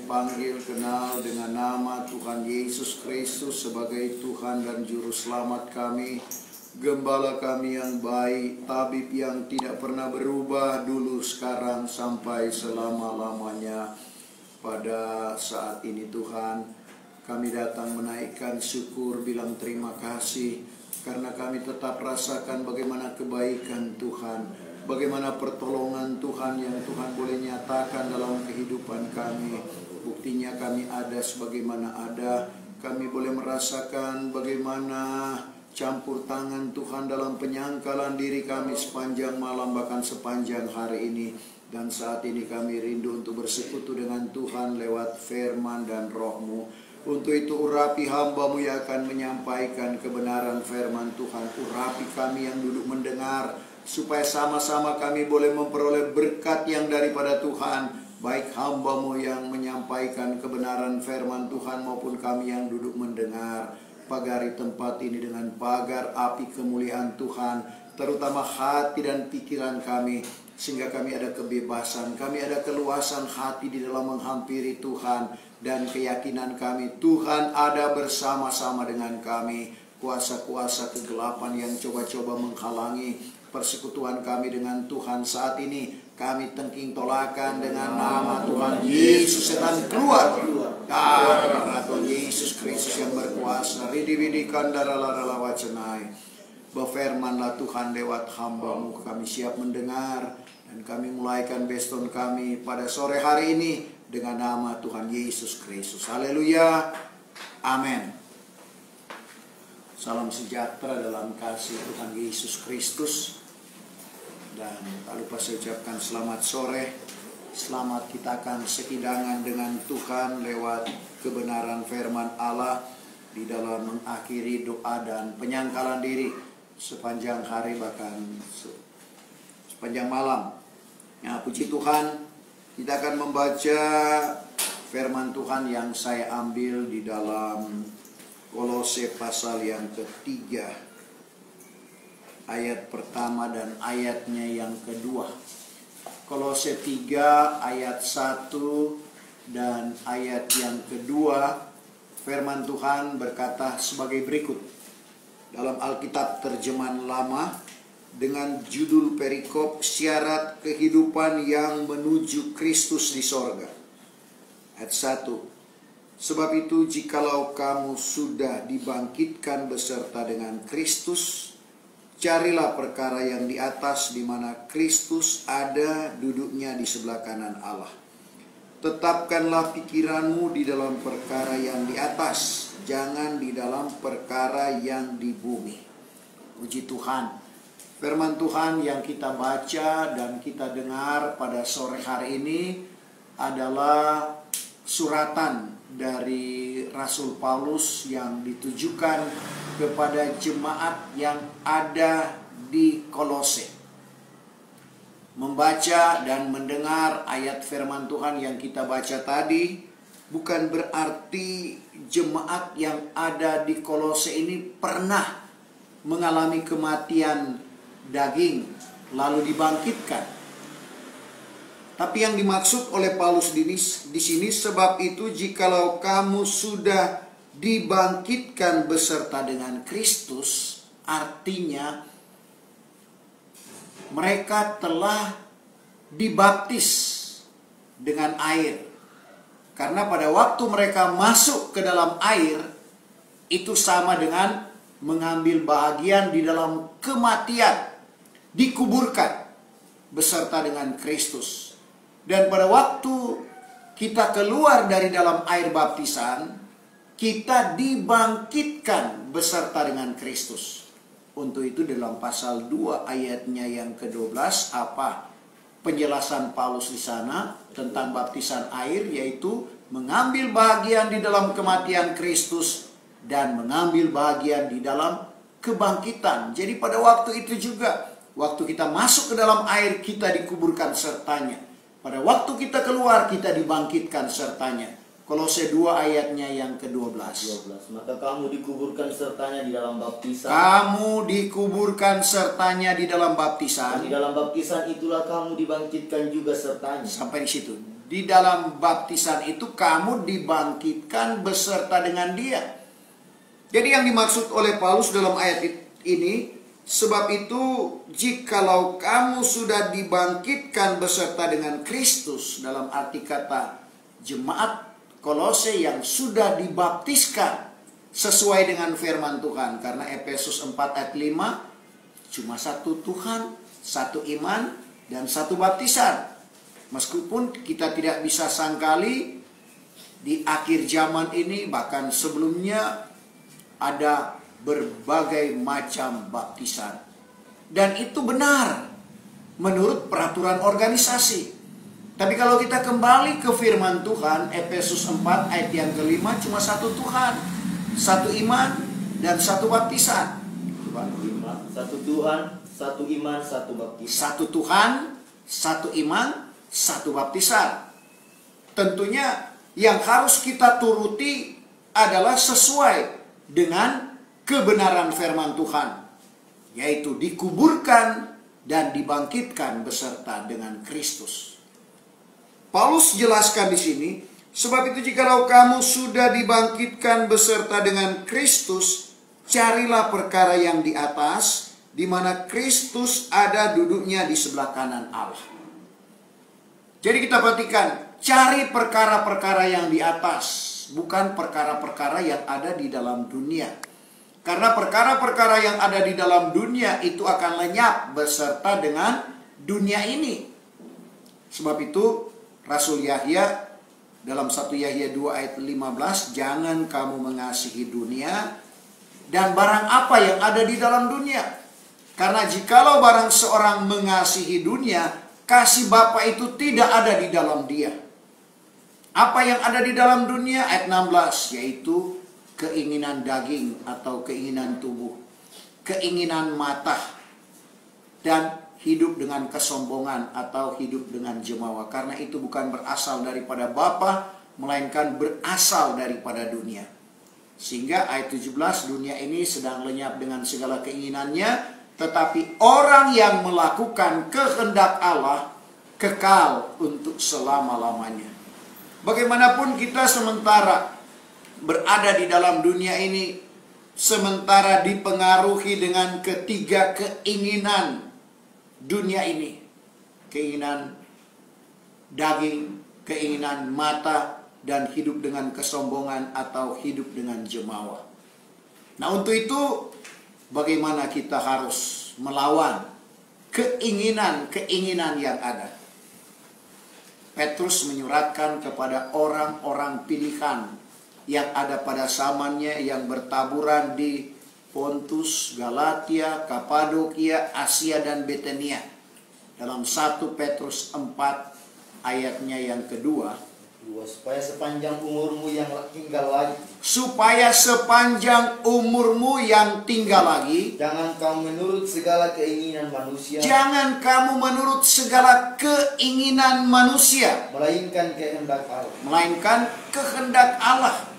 panggil, kenal dengan nama Tuhan Yesus Kristus sebagai Tuhan dan Juru Selamat kami, Gembala kami yang baik, Tabib yang tidak pernah berubah dulu, sekarang, sampai selama-lamanya. Pada saat ini Tuhan, kami datang menaikkan syukur, bilang terima kasih, karena kami tetap rasakan bagaimana kebaikan Tuhan, bagaimana pertolongan Tuhan yang Tuhan boleh nyatakan dalam kehidupan kami. Buktinya kami ada sebagaimana ada. Kami boleh merasakan bagaimana campur tangan Tuhan dalam penyangkalan diri kami sepanjang malam, bahkan sepanjang hari ini. Dan saat ini kami rindu untuk bersekutu dengan Tuhan lewat firman dan roh-Mu. Untuk itu urapi hamba-Mu yang akan menyampaikan kebenaran firman Tuhan. Urapi kami yang duduk mendengar, supaya sama-sama kami boleh memperoleh berkat yang daripada Tuhan. Baik hamba-Mu yang menyampaikan kebenaran firman Tuhan maupun kami yang duduk mendengar. Pagari tempat ini dengan pagar api kemuliaan Tuhan, terutama hati dan pikiran kami, sehingga kami ada kebebasan, kami ada keluasan hati di dalam menghampiri Tuhan. Dan keyakinan kami, Tuhan ada bersama-sama dengan kami. Kuasa-kuasa kegelapan yang coba-coba menghalangi persekutuan kami dengan Tuhan saat ini, kami tengking tolakan dengan nama Tuhan Yesus. Setan keluar karena Tuhan Yesus Kristus yang berkuasa. Ridi-ridi kandarala wacenai. Berfirmanlah Tuhan lewat hamba-Mu, kami siap mendengar. Dan kami mulaikan beston kami pada sore hari ini dengan nama Tuhan Yesus Kristus. Haleluya. Amin. Salam sejahtera dalam kasih Tuhan Yesus Kristus. Dan tak lupa saya ucapkan selamat sore. Selamat kita akan sekidangan dengan Tuhan lewat kebenaran firman Allah di dalam mengakhiri doa dan penyangkalan diri sepanjang hari, bahkan sepanjang malam. Ya, puji Tuhan, kita akan membaca firman Tuhan yang saya ambil di dalam Kolose pasal yang ketiga, ayat pertama dan ayatnya yang kedua. Kolose 3 ayat 1 dan ayat yang kedua. Firman Tuhan berkata sebagai berikut dalam Alkitab terjemahan lama dengan judul perikop syarat kehidupan yang menuju Kristus di sorga. Ayat 1. Sebab itu jikalau kamu sudah dibangkitkan beserta dengan Kristus, carilah perkara yang di atas, di mana Kristus ada duduknya di sebelah kanan Allah. Tetapkanlah pikiranmu di dalam perkara yang di atas, jangan di dalam perkara yang di bumi. Puji Tuhan. Firman Tuhan yang kita baca dan kita dengar pada sore hari ini adalah suratan dari Rasul Paulus yang ditujukan kepada jemaat yang ada di Kolose. Membaca dan mendengar ayat firman Tuhan yang kita baca tadi bukan berarti jemaat yang ada di Kolose ini pernah mengalami kematian daging lalu dibangkitkan. Tapi yang dimaksud oleh Paulus di sini, sebab itu jikalau kamu sudah dibangkitkan beserta dengan Kristus, artinya mereka telah dibaptis dengan air. Karena pada waktu mereka masuk ke dalam air, itu sama dengan mengambil bahagian di dalam kematian, dikuburkan beserta dengan Kristus. Dan pada waktu kita keluar dari dalam air baptisan, kita dibangkitkan beserta dengan Kristus. Untuk itu dalam pasal 2 ayatnya yang ke-12, apa penjelasan Paulus di sana tentang baptisan air, yaitu mengambil bahagian di dalam kematian Kristus dan mengambil bahagian di dalam kebangkitan. Jadi pada waktu itu juga, waktu kita masuk ke dalam air, kita dikuburkan sertanya. Pada waktu kita keluar, kita dibangkitkan sertanya. Kolose 2 ayatnya yang ke-12. Maka kamu dikuburkan sertanya di dalam baptisan. Kamu dikuburkan sertanya di dalam baptisan. Dan di dalam baptisan itulah kamu dibangkitkan juga sertanya. Sampai di situ. di dalam baptisan itu kamu dibangkitkan beserta dengan Dia. Jadi yang dimaksud oleh Paulus dalam ayat ini, sebab itu jikalau kamu sudah dibangkitkan beserta dengan Kristus, dalam arti kata jemaat Kolose yang sudah dibaptiskan sesuai dengan firman Tuhan. Karena Efesus 4 ayat 5, cuma satu Tuhan, satu iman, dan satu baptisan. Meskipun kita tidak bisa sangkali di akhir zaman ini, bahkan sebelumnya ada berbagai macam baptisan. Dan itu benar menurut peraturan organisasi. Tapi kalau kita kembali ke firman Tuhan, Efesus 4 ayat yang kelima, cuma satu Tuhan, satu iman, dan satu baptisan. Satu Tuhan, satu iman, satu baptisan. Satu Tuhan, satu iman, satu baptisan. Tentunya yang harus kita turuti adalah sesuai dengan kebenaran firman Tuhan, yaitu dikuburkan dan dibangkitkan beserta dengan Kristus. Paulus jelaskan di sini, sebab itu jikalau kamu sudah dibangkitkan beserta dengan Kristus, carilah perkara yang di atas, di mana Kristus ada duduknya di sebelah kanan Allah. Jadi kita perhatikan, cari perkara-perkara yang di atas, bukan perkara-perkara yang ada di dalam dunia. Karena perkara-perkara yang ada di dalam dunia itu akan lenyap beserta dengan dunia ini. Sebab itu Rasul Yahya dalam 1 Yahya 2 ayat 15, jangan kamu mengasihi dunia dan barang apa yang ada di dalam dunia. Karena jikalau barang seorang mengasihi dunia, kasih Bapa itu tidak ada di dalam dia. Apa yang ada di dalam dunia? Ayat 16, yaitu keinginan daging atau keinginan tubuh, keinginan mata, dan hidup dengan kesombongan atau hidup dengan jemawa. Karena itu bukan berasal daripada Bapa, melainkan berasal daripada dunia. Sehingga ayat 17, dunia ini sedang lenyap dengan segala keinginannya, tetapi orang yang melakukan kehendak Allah kekal untuk selama-lamanya. Bagaimanapun kita sementara berada di dalam dunia ini, sementara dipengaruhi dengan ketiga keinginan dunia ini, keinginan daging, keinginan mata, dan hidup dengan kesombongan atau hidup dengan jemawa. Nah, untuk itu bagaimana kita harus melawan keinginan-keinginan yang ada? Petrus menyuratkan kepada orang-orang pilihan yang ada pada zamannya, yang bertaburan di Pontus, Galatia, Kapadokia, Asia, dan Betania. Dalam 1 Petrus 4 ayatnya yang kedua, supaya sepanjang umurmu yang tinggal lagi. Supaya sepanjang umurmu yang tinggal lagi, jangan kamu menurut segala keinginan manusia. Jangan kamu menurut segala keinginan manusia, melainkan kehendak Allah. Melainkan kehendak Allah.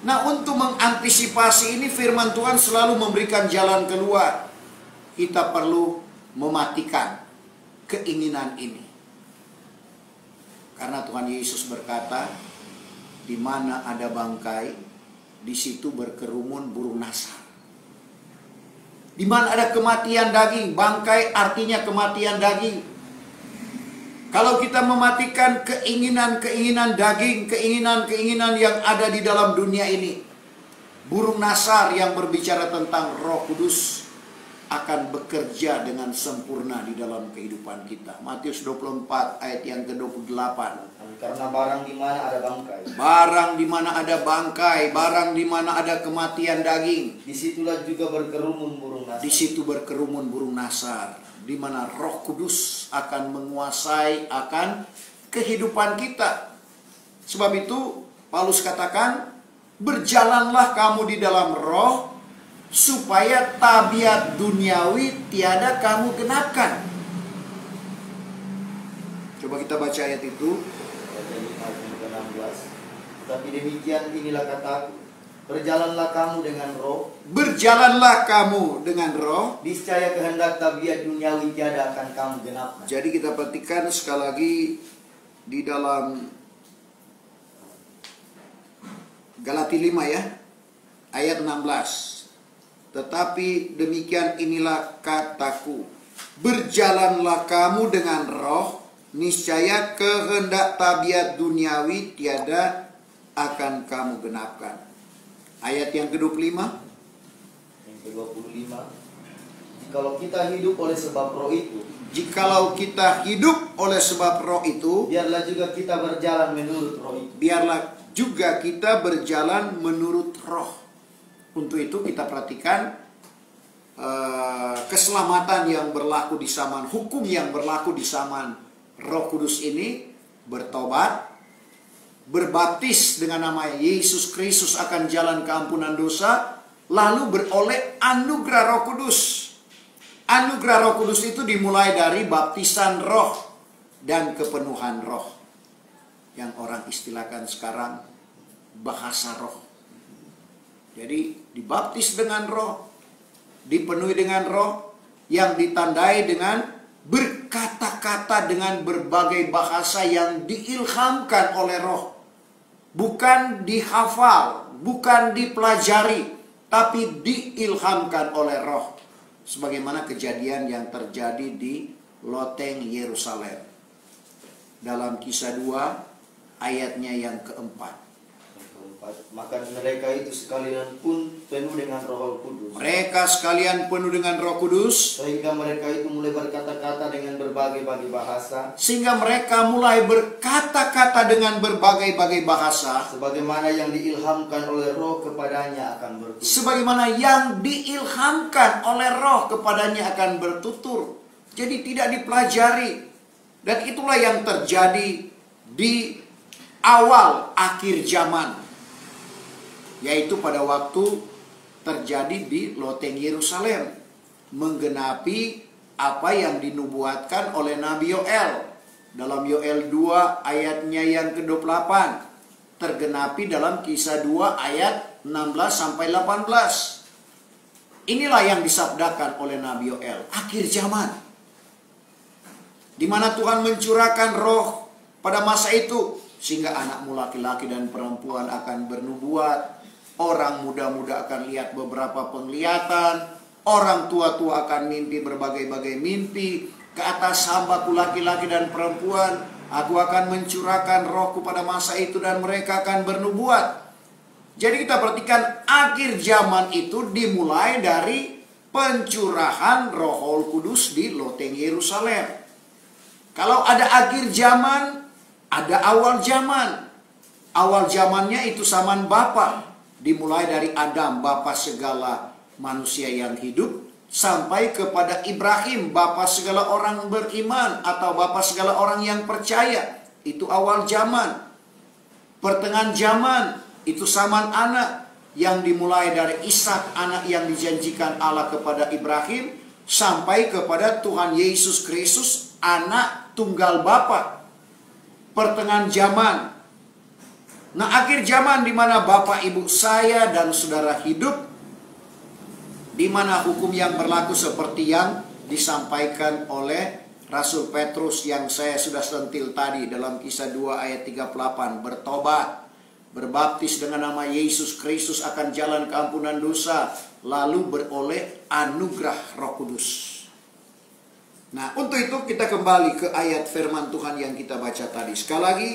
Nah, untuk mengantisipasi ini firman Tuhan selalu memberikan jalan keluar. Kita perlu mematikan keinginan ini. Karena Tuhan Yesus berkata, di mana ada bangkai, di situ berkerumun burung nasar. Di mana ada kematian daging, bangkai artinya kematian daging. Kalau kita mematikan keinginan-keinginan daging, keinginan-keinginan yang ada di dalam dunia ini, burung nasar yang berbicara tentang Roh Kudus akan bekerja dengan sempurna di dalam kehidupan kita. Matius 24 ayat yang ke-28. Karena barang di mana ada bangkai, barang di mana ada bangkai, barang di mana ada kematian daging, disitulah juga berkerumun burung nasar. Di situ berkerumun burung nasar, di mana Roh Kudus akan menguasai akan kehidupan kita. Sebab itu Paulus katakan, berjalanlah kamu di dalam Roh, supaya tabiat duniawi tiada kamu genapkan. Coba kita baca ayat itu. Tapi demikian inilah kataku, berjalanlah kamu dengan Roh. Berjalanlah kamu dengan Roh. Niscaya kehendak tabiat duniawi tiada akan kamu genapkan. Jadi kita perhatikan sekali lagi, di dalam Galati 5 ya, ayat 16. Tetapi demikian inilah kataku, berjalanlah kamu dengan roh, niscaya kehendak tabiat duniawi tiada akan kamu genapkan. Ayat yang ke-25. Yang ke-25. Jikalau kita hidup oleh sebab roh itu, jikalau kita hidup oleh sebab roh itu, biarlah juga kita berjalan menurut roh itu. biarlah juga kita berjalan menurut roh. Untuk itu kita perhatikan keselamatan yang berlaku di zaman, hukum yang berlaku di zaman Roh Kudus ini, bertobat, berbaptis dengan nama Yesus Kristus akan jalan keampunan dosa, lalu beroleh anugerah Roh Kudus. Anugerah Roh Kudus itu dimulai dari baptisan roh dan kepenuhan roh, yang orang istilahkan sekarang bahasa roh. Jadi dibaptis dengan roh, dipenuhi dengan roh, yang ditandai dengan berkata-kata dengan berbagai bahasa yang diilhamkan oleh roh. Bukan dihafal, bukan dipelajari, tapi diilhamkan oleh roh. Sebagaimana kejadian yang terjadi di loteng Yerusalem. Dalam Kisah 2 ayatnya yang keempat. Maka mereka itu sekalian pun penuh dengan Roh Kudus. Mereka sekalian penuh dengan Roh Kudus. Sehingga mereka itu mulai berkata-kata dengan berbagai-bagai bahasa. Sehingga mereka mulai berkata-kata dengan berbagai-bagai bahasa. Sebagaimana yang diilhamkan oleh Roh kepadanya akan bertutur. Sebagaimana yang diilhamkan oleh Roh kepadanya akan bertutur. Jadi tidak dipelajari. Dan itulah yang terjadi di awal akhir zaman. Yaitu pada waktu terjadi di loteng Yerusalem, menggenapi apa yang dinubuatkan oleh Nabi Yoel. Dalam Yoel 2 ayatnya yang ke-28, tergenapi dalam Kisah 2 ayat 16 sampai 18. Inilah yang disabdakan oleh Nabi Yoel, akhir zaman, di mana Tuhan mencurahkan roh pada masa itu, sehingga anakmu laki-laki dan perempuan akan bernubuat. Orang muda-muda akan lihat beberapa penglihatan. Orang tua-tua akan mimpi berbagai-bagai mimpi. Ke atas hambaku laki-laki dan perempuan, aku akan mencurahkan rohku pada masa itu dan mereka akan bernubuat. Jadi kita perhatikan akhir zaman itu dimulai dari pencurahan Roh Kudus di loteng Yerusalem. Kalau ada akhir zaman, ada awal zaman. Awal zamannya itu zaman Bapa. Dimulai dari Adam, bapa segala manusia yang hidup, sampai kepada Ibrahim, bapa segala orang beriman, atau bapa segala orang yang percaya. Itu awal zaman. Pertengahan zaman, itu zaman anak, yang dimulai dari Ishak, anak yang dijanjikan Allah kepada Ibrahim, sampai kepada Tuhan Yesus Kristus, anak tunggal Bapa. Pertengahan zaman. Nah, akhir zaman di mana Bapak Ibu saya dan saudara hidup, di mana hukum yang berlaku seperti yang disampaikan oleh Rasul Petrus yang saya sudah sentil tadi dalam Kisah 2 ayat 38, bertobat, berbaptis dengan nama Yesus Kristus akan jalan keampunan dosa, lalu beroleh anugerah Roh Kudus. Nah, untuk itu kita kembali ke ayat firman Tuhan yang kita baca tadi. Sekali lagi,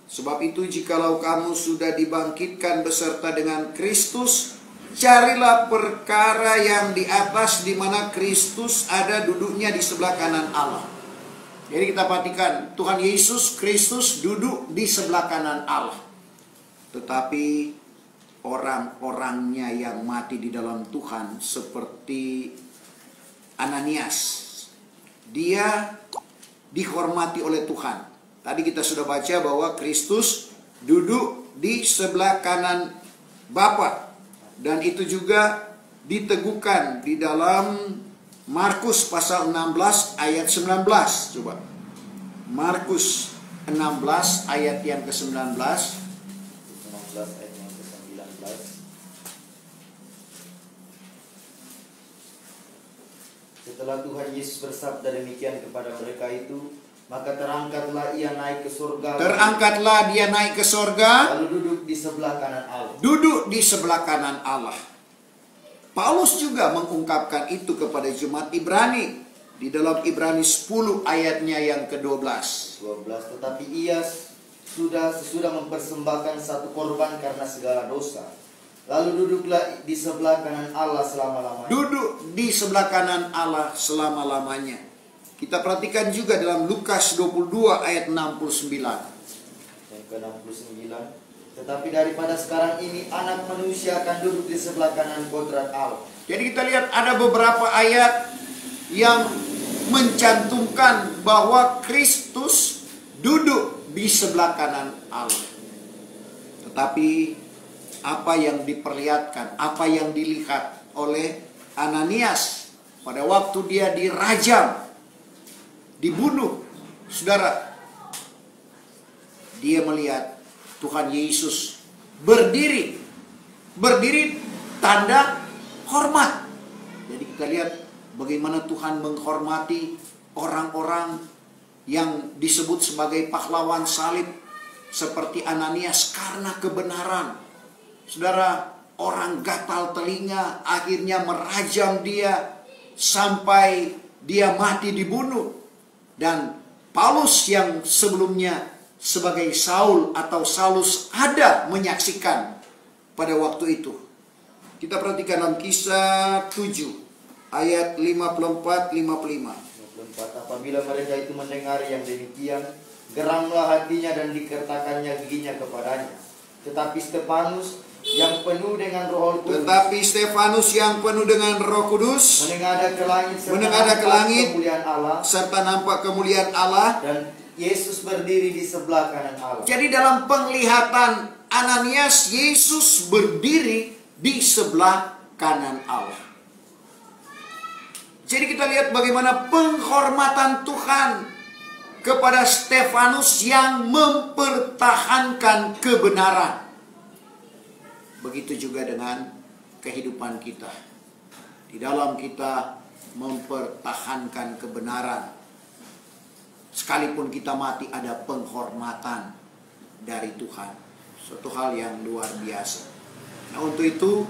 sebab itu jikalau kamu sudah dibangkitkan beserta dengan Kristus, carilah perkara yang di atas, di mana Kristus ada duduknya di sebelah kanan Allah. Jadi kita perhatikan, Tuhan Yesus Kristus duduk di sebelah kanan Allah. Tetapi orang-orangnya yang mati di dalam Tuhan, seperti Ananias, dia dihormati oleh Tuhan. Tadi kita sudah baca bahwa Kristus duduk di sebelah kanan Bapa. Dan itu juga diteguhkan di dalam Markus pasal 16 ayat 19. Coba. Markus 16 ayat yang ke-19. 16 ayat yang ke-19. Setelah Tuhan Yesus bersabda demikian kepada mereka itu, Maka terangkatlah ia naik ke surga. Terangkatlah dia naik ke sorga, Lalu duduk di sebelah kanan Allah. duduk di sebelah kanan Allah. Paulus juga mengungkapkan itu kepada jemaat Ibrani di dalam Ibrani 10 ayatnya yang ke-12. 12. Tetapi ia sesudah mempersembahkan satu korban karena segala dosa, lalu duduklah di sebelah kanan Allah selama-lamanya. Duduk di sebelah kanan Allah selama-lamanya. Kita perhatikan juga dalam Lukas 22 ayat 69. Yang ke-69. Tetapi daripada sekarang ini anak manusia akan duduk di sebelah kanan kodrat Allah. Jadi kita lihat ada beberapa ayat yang mencantumkan bahwa Kristus duduk di sebelah kanan Allah. Tetapi apa yang diperlihatkan, apa yang dilihat oleh Ananias pada waktu dia dirajam, dibunuh, saudara, dia melihat Tuhan Yesus berdiri tanda hormat. Jadi kita lihat bagaimana Tuhan menghormati orang-orang yang disebut sebagai pahlawan salib seperti Ananias karena kebenaran. Saudara, orang gatal telinga akhirnya merajam dia sampai dia mati dibunuh. Dan Paulus yang sebelumnya sebagai Saul atau Saulus ada menyaksikan pada waktu itu. Kita perhatikan dalam Kisah 7 ayat 54-55. 54. Apabila mereka itu mendengar yang demikian, geramlah hatinya dan dikertakannya giginya kepadanya. Tetapi Stefanus yang penuh dengan Roh Kudus menengadah ke langit serta nampak kemuliaan Allah, dan Yesus berdiri di sebelah kanan Allah. Jadi dalam penglihatan Ananias, Yesus berdiri di sebelah kanan Allah. Jadi kita lihat bagaimana penghormatan Tuhan kepada Stefanus yang mempertahankan kebenaran. Begitu juga dengan kehidupan kita. Di dalam kita mempertahankan kebenaran, sekalipun kita mati, ada penghormatan dari Tuhan. Suatu hal yang luar biasa. Nah, untuk itu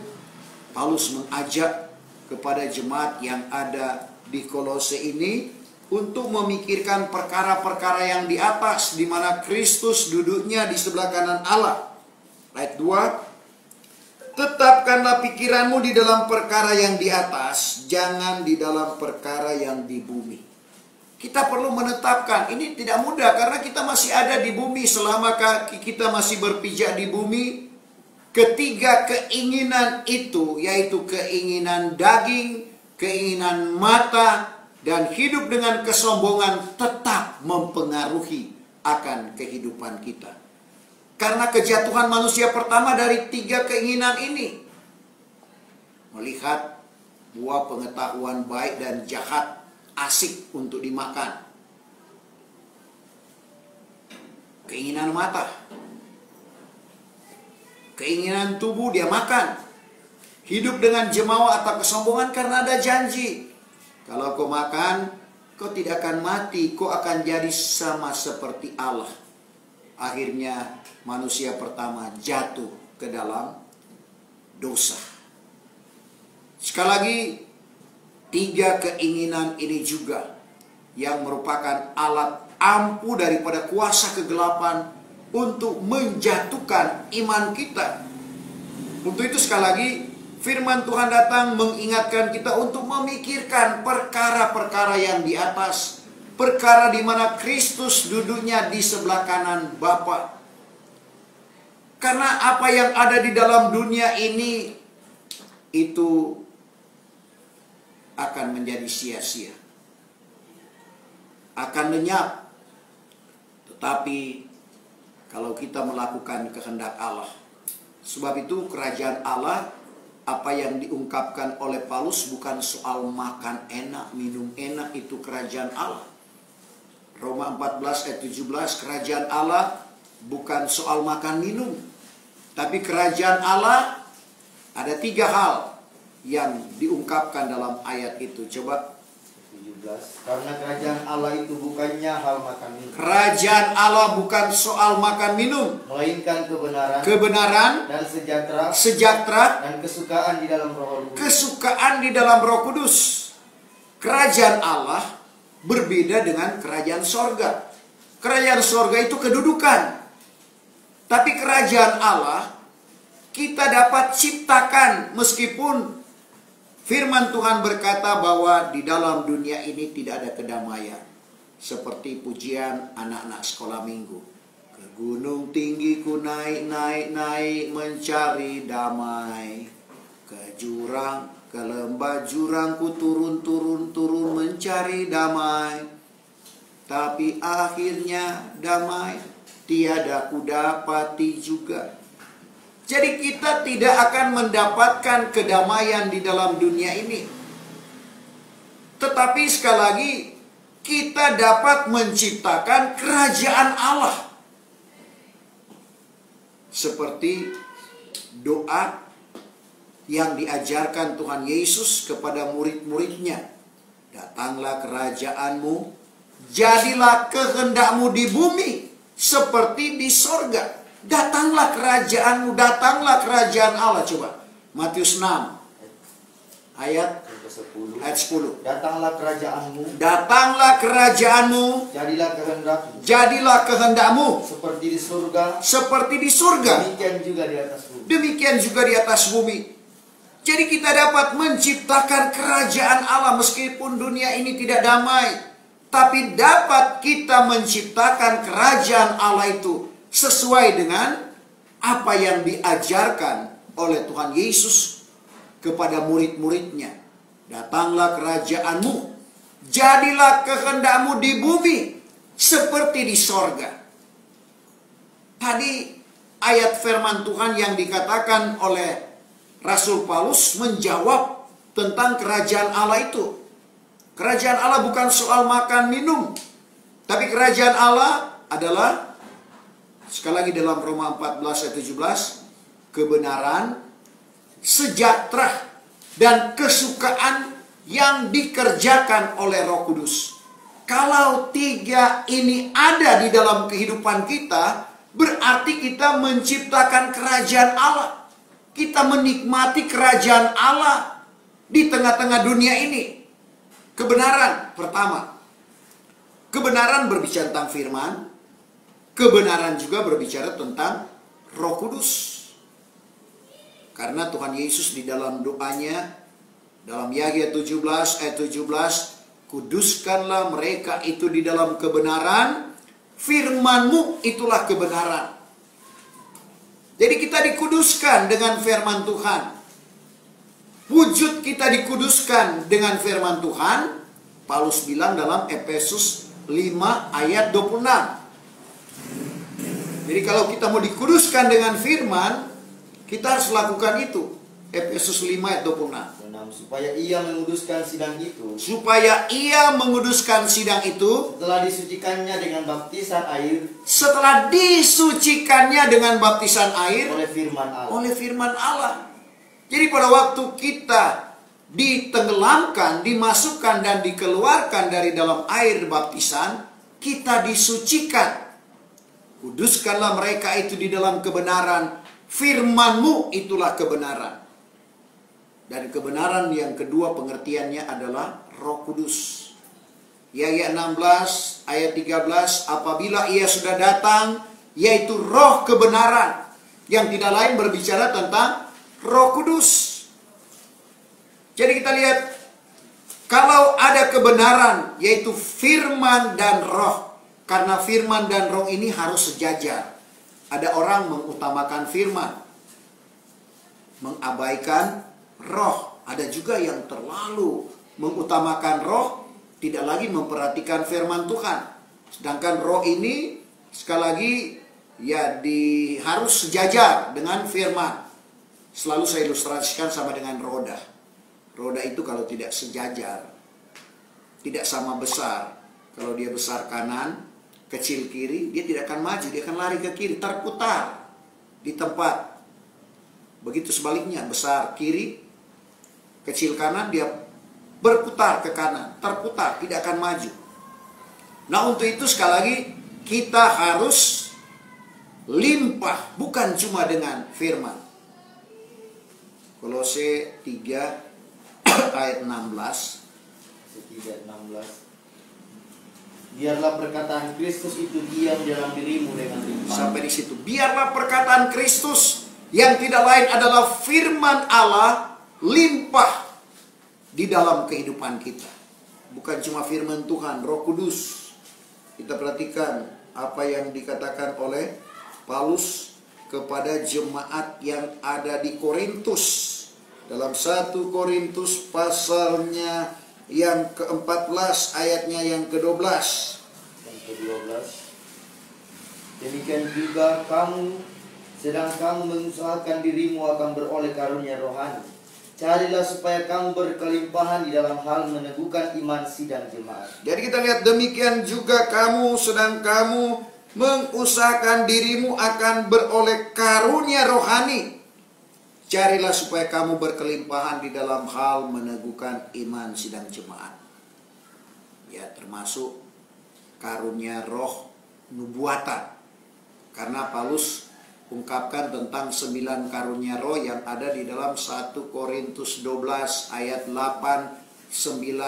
Paulus mengajak kepada jemaat yang ada di Kolose ini untuk memikirkan perkara-perkara yang di atas, di mana Kristus duduknya di sebelah kanan Allah. Ayat 2. Tetapkanlah pikiranmu di dalam perkara yang di atas, jangan di dalam perkara yang di bumi. Kita perlu menetapkan, ini tidak mudah karena kita masih ada di bumi. Selama kita masih berpijak di bumi, ketiga keinginan itu, yaitu keinginan daging, keinginan mata, dan hidup dengan kesombongan tetap mempengaruhi akan kehidupan kita. Karena kejatuhan manusia pertama dari tiga keinginan ini. Melihat buah pengetahuan baik dan jahat asik untuk dimakan. Keinginan mata. Keinginan tubuh dia makan. Hidup dengan jemawa atau kesombongan karena ada janji. Kalau kau makan, kau tidak akan mati, kau akan jadi sama seperti Allah. Akhirnya manusia pertama jatuh ke dalam dosa. Sekali lagi, tiga keinginan ini juga yang merupakan alat ampuh daripada kuasa kegelapan untuk menjatuhkan iman kita. Untuk itu sekali lagi, firman Tuhan datang mengingatkan kita untuk memikirkan perkara-perkara yang di atas, perkara di mana Kristus duduknya di sebelah kanan Bapa. Karena apa yang ada di dalam dunia ini itu akan menjadi sia-sia, akan lenyap. Tetapi kalau kita melakukan kehendak Allah, sebab itu kerajaan Allah, apa yang diungkapkan oleh Paulus bukan soal makan enak, minum enak, itu kerajaan Allah. Roma 14 ayat 17, kerajaan Allah bukan soal makan minum, tapi kerajaan Allah ada tiga hal yang diungkapkan dalam ayat itu. Coba 17. Karena kerajaan Allah itu bukannya hal makan minum, Kerajaan Allah bukan soal makan minum, melainkan kebenaran, dan sejahtera, dan kesukaan di dalam Roh Kudus. kesukaan di dalam Roh Kudus. Kerajaan Allah berbeda dengan kerajaan sorga. Kerajaan sorga itu kedudukan. Tapi kerajaan Allah kita dapat ciptakan, meskipun firman Tuhan berkata bahwa di dalam dunia ini tidak ada kedamaian. Seperti pujian anak-anak sekolah minggu. Ke gunung tinggi ku naik, mencari damai. Ke jurang, ke lembah jurang ku turun, mencari damai. Tapi akhirnya damai tiada ku dapati juga. Jadi kita tidak akan mendapatkan kedamaian di dalam dunia ini. Tetapi sekali lagi, kita dapat menciptakan kerajaan Allah. Seperti doa yang diajarkan Tuhan Yesus kepada murid-muridnya. Datanglah kerajaanmu, jadilah kehendakmu di bumi seperti di sorga. Datanglah kerajaanmu, datanglah kerajaan Allah. Coba Matius 6 ayat 10. Datanglah kerajaanmu, datanglah kerajaanmu, jadilah kehendakmu, seperti di surga, demikian juga di atas bumi. Demikian juga di atas bumi. Jadi kita dapat menciptakan kerajaan Allah meskipun dunia ini tidak damai, tapi dapat kita menciptakan kerajaan Allah itu sesuai dengan apa yang diajarkan oleh Tuhan Yesus kepada murid-muridnya. Datanglah kerajaanmu, jadilah kehendakmu di bumi seperti di sorga. Tadi ayat firman Tuhan yang dikatakan oleh Rasul Paulus menjawab tentang kerajaan Allah itu. Kerajaan Allah bukan soal makan minum, tapi kerajaan Allah adalah, sekali lagi dalam Roma 14 ayat 17, kebenaran, sejahtera, dan kesukaan yang dikerjakan oleh Roh Kudus. Kalau tiga ini ada di dalam kehidupan kita, berarti kita menciptakan kerajaan Allah. Kita menikmati kerajaan Allah di tengah-tengah dunia ini. Kebenaran pertama, kebenaran berbicara tentang firman. Kebenaran juga berbicara tentang Roh Kudus. Karena Tuhan Yesus di dalam doanya, dalam Yahya 17 ayat 17, kuduskanlah mereka itu di dalam kebenaran, firman-Mu itulah kebenaran. Jadi kita dikuduskan dengan firman Tuhan. Wujud kita dikuduskan dengan firman Tuhan. Paulus bilang dalam Efesus 5 ayat 26. Jadi kalau kita mau dikuduskan dengan firman, kita harus lakukan itu. Efesus 5 ayat 26. Supaya ia menguduskan sidang itu. Supaya ia menguduskan sidang itu. Setelah disucikannya dengan baptisan air. Setelah disucikannya dengan baptisan air. Oleh firman Allah. Oleh firman Allah. Jadi pada waktu kita ditenggelamkan, dimasukkan dan dikeluarkan dari dalam air baptisan, kita disucikan. Kuduskanlah mereka itu di dalam kebenaran, firman-Mu itulah kebenaran. Dan kebenaran yang kedua pengertiannya adalah Roh Kudus. Yahya 16 ayat 13, apabila ia sudah datang, yaitu roh kebenaran, yang tidak lain berbicara tentang Roh Kudus. Jadi kita lihat, kalau ada kebenaran, yaitu firman dan roh. Karena firman dan roh ini harus sejajar. Ada orang mengutamakan firman, mengabaikan roh. Ada juga yang terlalu mengutamakan roh, tidak lagi memperhatikan firman Tuhan. Sedangkan roh ini sekali lagi ya harus sejajar dengan firman. Selalu saya ilustrasikan sama dengan roda. Roda itu kalau tidak sejajar, tidak sama besar. Kalau dia besar kanan, kecil kiri, dia tidak akan maju, dia akan lari ke kiri, terputar di tempat. Begitu sebaliknya, besar kiri, kecil kanan, dia berputar ke kanan, terputar, tidak akan maju. Nah, untuk itu sekali lagi kita harus limpah, bukan cuma dengan firman. Kolose 3 ayat 16. 3:16. Biarlah perkataan Kristus itu diam dalam dirimu dengan limpah. Sampai di situ. Biarlah perkataan Kristus yang tidak lain adalah firman Allah limpah di dalam kehidupan kita. Bukan cuma firman Tuhan, Roh Kudus. Kita perhatikan apa yang dikatakan oleh Paulus kepada jemaat yang ada di Korintus. Dalam 1 Korintus pasalnya yang ke-14 ayatnya yang ke-12. Yang ke-12. Demikian juga kamu, sedang kamu mengusahakan dirimu akan beroleh karunia rohani. Carilah supaya kamu berkelimpahan di dalam hal meneguhkan iman sidang jemaat. Jadi kita lihat, demikian juga kamu, sedang kamu mengusahakan dirimu akan beroleh karunia rohani. Carilah supaya kamu berkelimpahan di dalam hal meneguhkan iman sidang jemaat. Ya, termasuk karunia roh nubuatan. Karena Paulus ungkapkan tentang 9 karunia roh yang ada di dalam 1 Korintus 12 ayat 8 sampai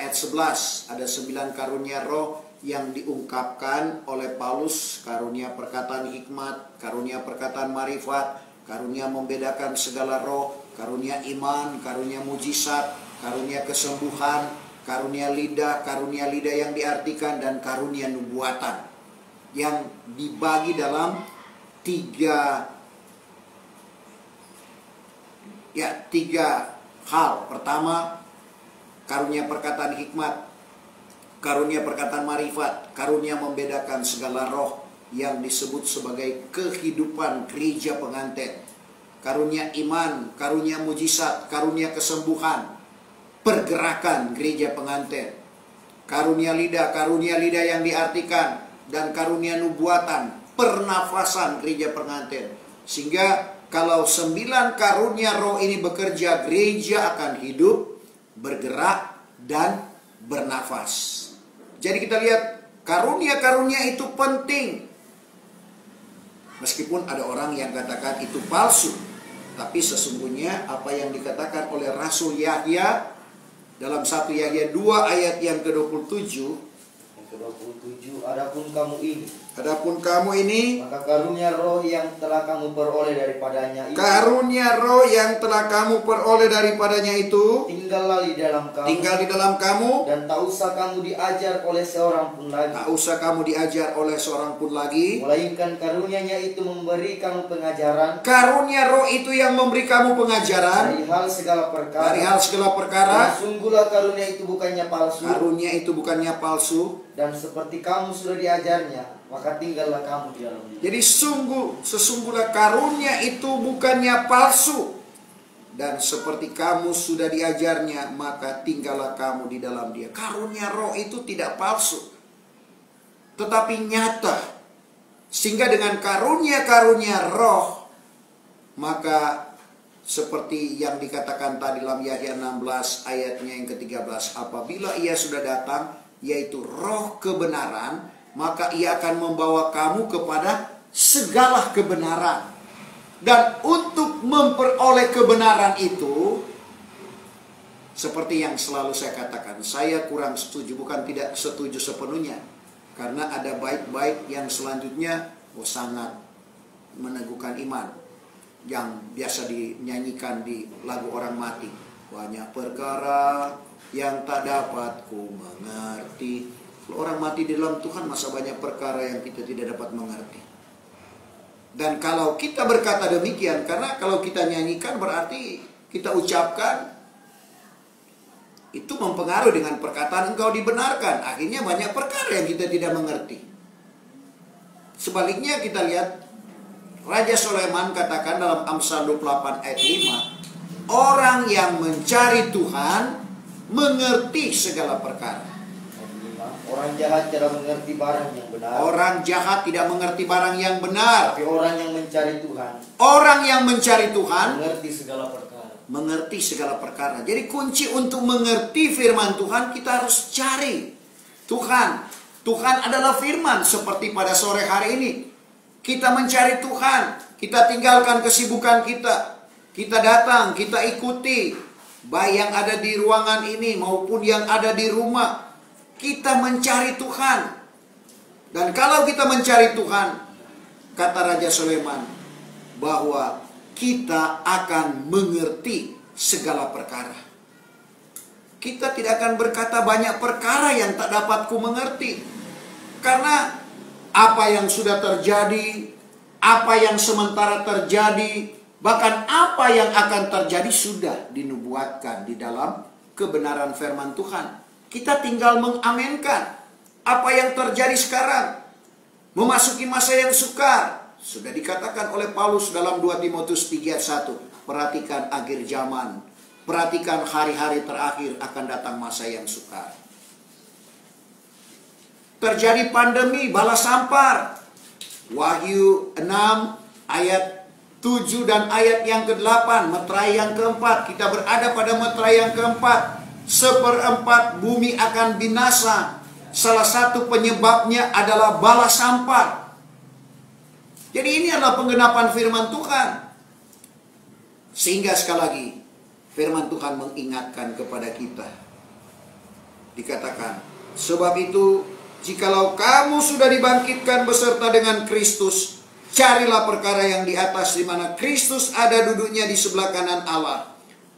ayat 11. Ada 9 karunia roh yang diungkapkan oleh Paulus. Karunia perkataan hikmat, karunia perkataan marifat, karunia membedakan segala roh, karunia iman, karunia mujizat, karunia kesembuhan, karunia lidah yang diartikan, dan karunia nubuatan. Yang dibagi dalam 3 hal. Pertama, karunia perkataan hikmat, karunia perkataan marifat, karunia membedakan segala roh yang disebut sebagai kehidupan gereja pengantin. Karunia iman, karunia mujizat, karunia kesembuhan, pergerakan gereja pengantin. Karunia lidah yang diartikan, dan karunia nubuatan, pernafasan gereja pengantin. Sehingga kalau 9 karunia roh ini bekerja, gereja akan hidup, bergerak, dan bernafas. Jadi kita lihat karunia-karunia itu penting. Meskipun ada orang yang katakan itu palsu, tapi sesungguhnya apa yang dikatakan oleh Rasul Yahya dalam 1 Yahya 2 ayat yang ke-27. Adapun kamu ini, maka karunia roh yang telah kamu peroleh daripadanya itu, tinggal di dalam kamu, dan tak usah kamu diajar oleh seorang pun lagi, melainkan karunia-Nya itu memberi kamu pengajaran. Karunia roh itu yang memberi kamu pengajaran dari hal segala perkara. Sungguhlah karunia itu bukannya palsu. Dan seperti kamu sudah diajarnya, maka tinggallah kamu di dalam dia. Jadi sesungguhnya karunia itu bukannya palsu. Dan seperti kamu sudah diajarnya, maka tinggallah kamu di dalam dia. Karunia roh itu tidak palsu, tetapi nyata. Sehingga dengan karunia-karunia roh, maka seperti yang dikatakan tadi dalam Yahya 16 ayatnya yang ke-13. Apabila ia sudah datang, yaitu roh kebenaran, maka ia akan membawa kamu kepada segala kebenaran. Dan untuk memperoleh kebenaran itu, seperti yang selalu saya katakan, saya kurang setuju, bukan tidak setuju sepenuhnya. Karena ada bait-bait yang selanjutnya sangat meneguhkan iman, yang biasa dinyanyikan di lagu orang mati. Banyak perkara yang tak dapat ku mengerti. Kalau orang mati di dalam Tuhan, masa banyak perkara yang kita tidak dapat mengerti. Dan kalau kita berkata demikian, karena kalau kita nyanyikan berarti kita ucapkan, itu mempengaruhi dengan perkataan engkau dibenarkan. Akhirnya banyak perkara yang kita tidak mengerti. Sebaliknya kita lihat Raja Sulaiman katakan dalam Amsal 28 ayat 5, orang yang mencari Tuhan mengerti segala perkara. Orang jahat tidak mengerti barang yang benar. Orang jahat tidak mengerti barang yang benar. Tapi orang yang mencari Tuhan, mengerti segala perkara. mengerti segala perkara. Jadi kunci untuk mengerti firman Tuhan, kita harus cari Tuhan. Tuhan adalah firman. Seperti pada sore hari ini, kita mencari Tuhan. Kita tinggalkan kesibukan kita. Kita datang, kita ikuti. Baik yang ada di ruangan ini maupun yang ada di rumah. Kita mencari Tuhan. Dan kalau kita mencari Tuhan, kata Raja Sulaiman, bahwa kita akan mengerti segala perkara. Kita tidak akan berkata banyak perkara yang tak dapat ku mengerti. Karena apa yang sudah terjadi, apa yang sementara terjadi, bahkan apa yang akan terjadi sudah dinubuatkan di dalam kebenaran firman Tuhan. Kita tinggal mengamenkan apa yang terjadi sekarang. Memasuki masa yang sukar. Sudah dikatakan oleh Paulus dalam 2 Timotius 3 ayat 1. Perhatikan akhir zaman. Perhatikan hari-hari terakhir akan datang masa yang sukar. Terjadi pandemi, bala sampar. Wahyu 6 ayat 7 dan ayat yang ke-8. Meterai yang keempat. Kita berada pada meterai yang keempat. 1/4 bumi akan binasa. Salah satu penyebabnya adalah bala sampar. Jadi ini adalah penggenapan firman Tuhan. Sehingga sekali lagi, firman Tuhan mengingatkan kepada kita. Dikatakan, sebab itu, jikalau kamu sudah dibangkitkan beserta dengan Kristus, carilah perkara yang di atas, di mana Kristus ada duduknya di sebelah kanan Allah.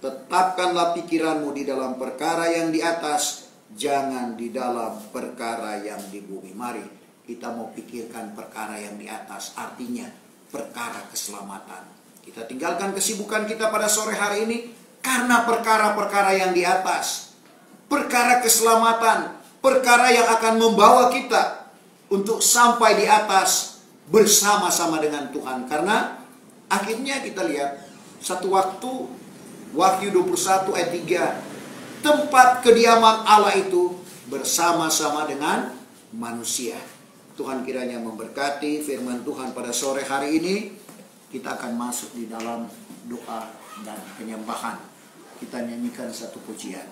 Tetapkanlah pikiranmu di dalam perkara yang di atas, jangan di dalam perkara yang di bumi. Mari kita mau pikirkan perkara yang di atas, artinya perkara keselamatan. Kita tinggalkan kesibukan kita pada sore hari ini karena perkara-perkara yang di atas. Perkara keselamatan, perkara yang akan membawa kita untuk sampai di atas bersama-sama dengan Tuhan. Karena akhirnya kita lihat satu waktu, Wahyu 21 ayat 3, tempat kediaman Allah itu bersama-sama dengan manusia. Tuhan kiranya memberkati firman Tuhan pada sore hari ini. Kita akan masuk di dalam doa dan penyembahan. Kita nyanyikan satu pujian.